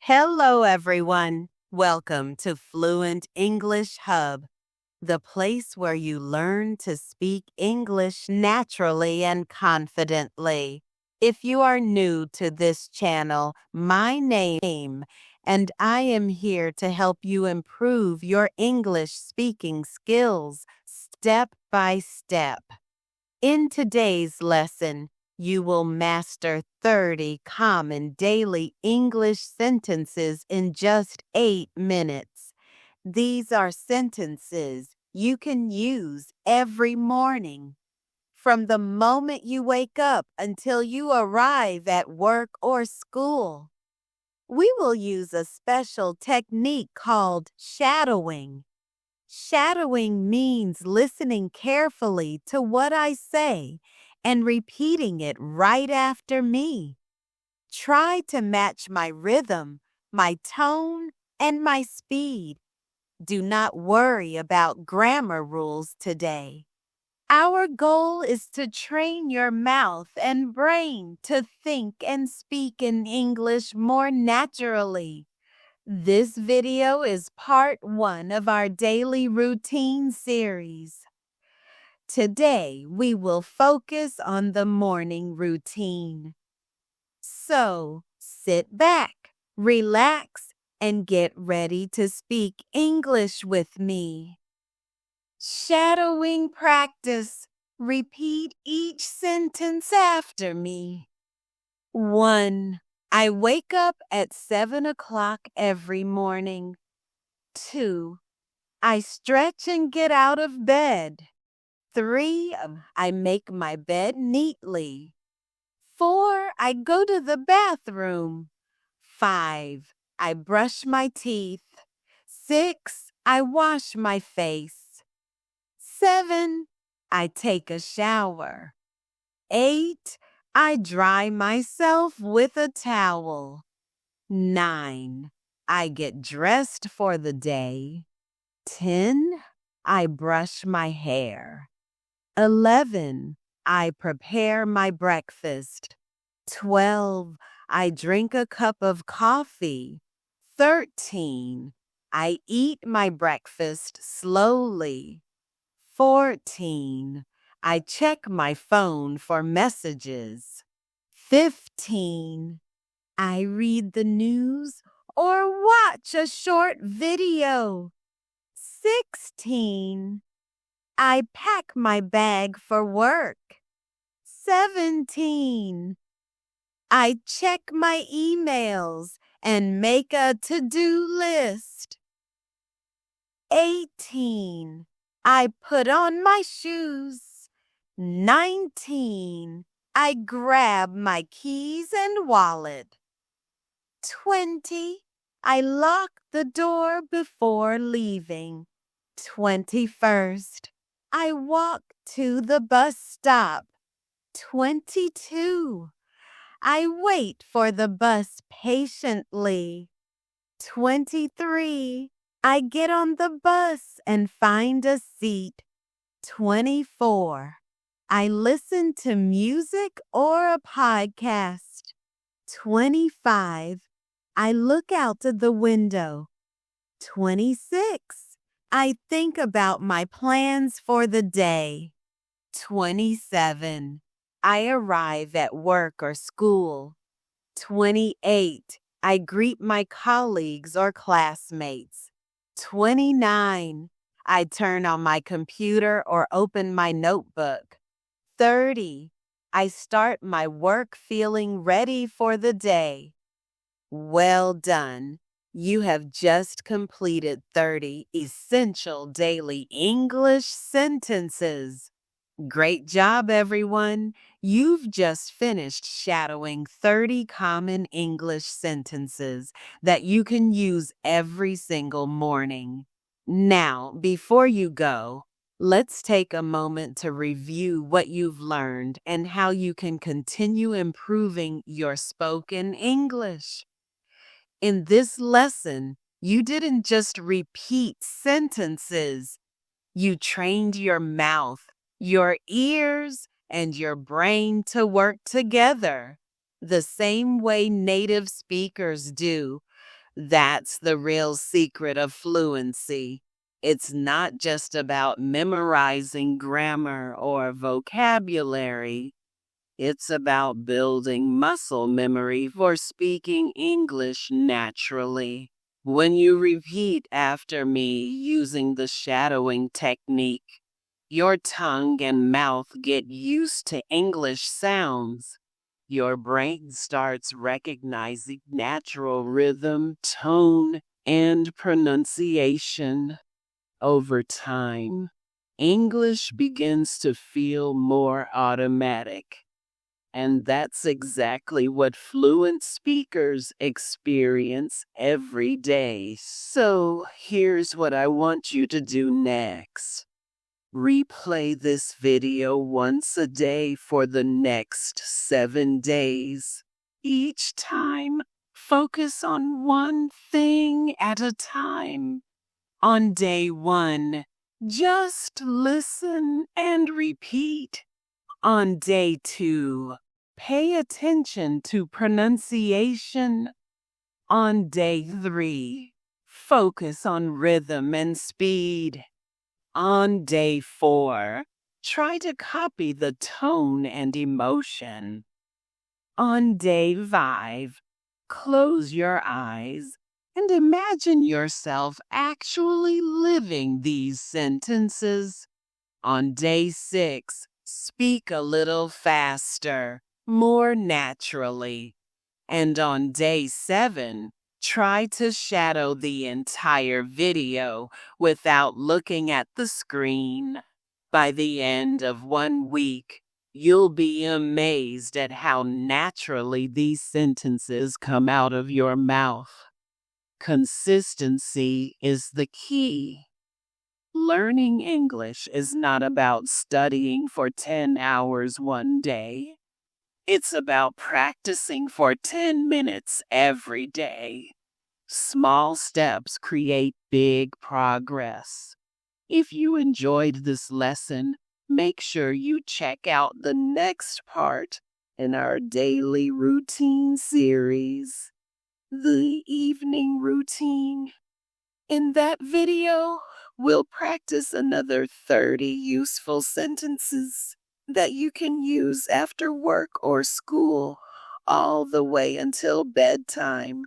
Hello, everyone. Welcome to Fluent English Hub, the place where you learn to speak English naturally and confidently. If you are new to this channel, my name, and I am here to help you improve your English speaking skills step by step. In today's lesson, you will master 30 common daily English sentences in just 8 minutes. These are sentences you can use every morning. From the moment you wake up until you arrive at work or school. We will use a special technique called shadowing. Shadowing means listening carefully to what I say and repeating it right after me. Try to match my rhythm, my tone, and my speed. Do not worry about grammar rules today. Our goal is to train your mouth and brain to think and speak in English more naturally. This video is part 1 of our daily routine series. Today, we will focus on the morning routine. So, sit back, relax, and get ready to speak English with me. Shadowing practice. Repeat each sentence after me. 1. I wake up at 7 o'clock every morning. 2. I stretch and get out of bed. 3. I make my bed neatly. 4. I go to the bathroom. 5. I brush my teeth. 6. I wash my face. 7. I take a shower. 8. I dry myself with a towel. 9. I get dressed for the day. 10. I brush my hair. 11. I prepare my breakfast. 12. I drink a cup of coffee. 13. I eat my breakfast slowly. 14. I check my phone for messages. 15. I read the news or watch a short video. 16. I pack my bag for work. 17. I check my emails and make a to-do list. 18. I put on my shoes. 19. I grab my keys and wallet. 20. I lock the door before leaving. 21st. I walk to the bus stop. 22. I wait for the bus patiently. 23. I get on the bus and find a seat. 24. I listen to music or a podcast. 25. I look out of the window. 26. I think about my plans for the day. 27. I arrive at work or school. 28. I greet my colleagues or classmates. 29. I turn on my computer or open my notebook. 30. I start my work feeling ready for the day. Well done. You have just completed 30 essential daily English sentences. Great job, everyone. You've just finished shadowing 30 common English sentences that you can use every single morning. Now, before you go, let's take a moment to review what you've learned and how you can continue improving your spoken English. In this lesson, you didn't just repeat sentences. You trained your mouth, your ears, and your brain to work together, the same way native speakers do. That's the real secret of fluency. It's not just about memorizing grammar or vocabulary. It's about building muscle memory for speaking English naturally. When you repeat after me using the shadowing technique, your tongue and mouth get used to English sounds. Your brain starts recognizing natural rhythm, tone, and pronunciation. Over time, English begins to feel more automatic. And that's exactly what fluent speakers experience every day. So here's what I want you to do next. Replay this video once a day for the next 7 days. Each time, focus on one thing at a time. On day 1, just listen and repeat. On day 2, pay attention to pronunciation. On day 3, focus on rhythm and speed. On day 4, try to copy the tone and emotion. On day 5, close your eyes and imagine yourself actually living these sentences. On day 6, speak a little faster, more naturally. And on day 7, try to shadow the entire video without looking at the screen. By the end of 1 week, you'll be amazed at how naturally these sentences come out of your mouth. Consistency is the key. Learning English is not about studying for 10 hours one day. It's about practicing for 10 minutes every day. Small steps create big progress. If you enjoyed this lesson, make sure you check out the next part in our daily routine series, the evening routine. In that video, we'll practice another 30 useful sentences that you can use after work or school all the way until bedtime.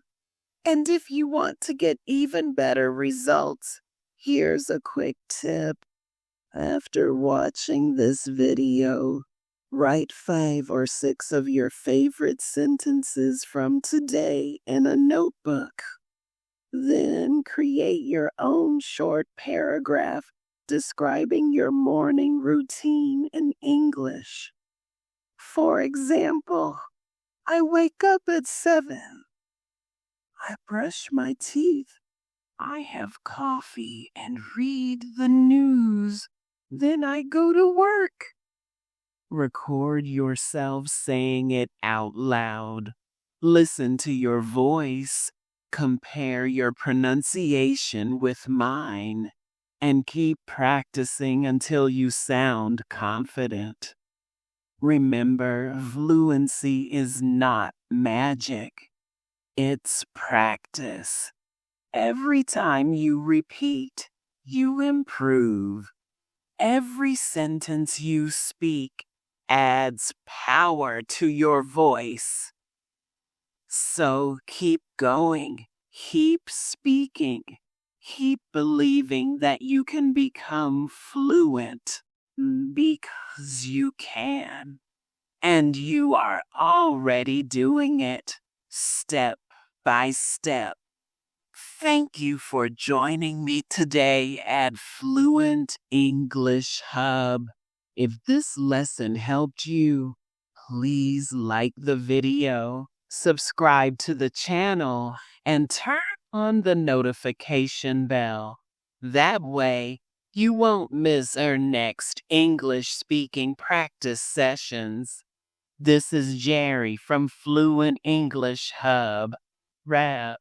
And if you want to get even better results, here's a quick tip. After watching this video, write 5 or 6 of your favorite sentences from today in a notebook. Then create your own short paragraph describing your morning routine in English. For example, I wake up at 7. I brush my teeth. I have coffee and read the news. Then I go to work. Record yourself saying it out loud. Listen to your voice. Compare your pronunciation with mine. And keep practicing until you sound confident. Remember, fluency is not magic. It's practice. Every time you repeat, you improve. Every sentence you speak adds power to your voice. So keep going, keep speaking, keep believing that you can become fluent, because you can. And you are already doing it, step by step. Thank you for joining me today at Fluent English Hub. If this lesson helped you, please like the video, subscribe to the channel, and turn on the notification bell. That way, you won't miss our next English speaking practice sessions. This is Jerry from Fluent English Hub. Wrap.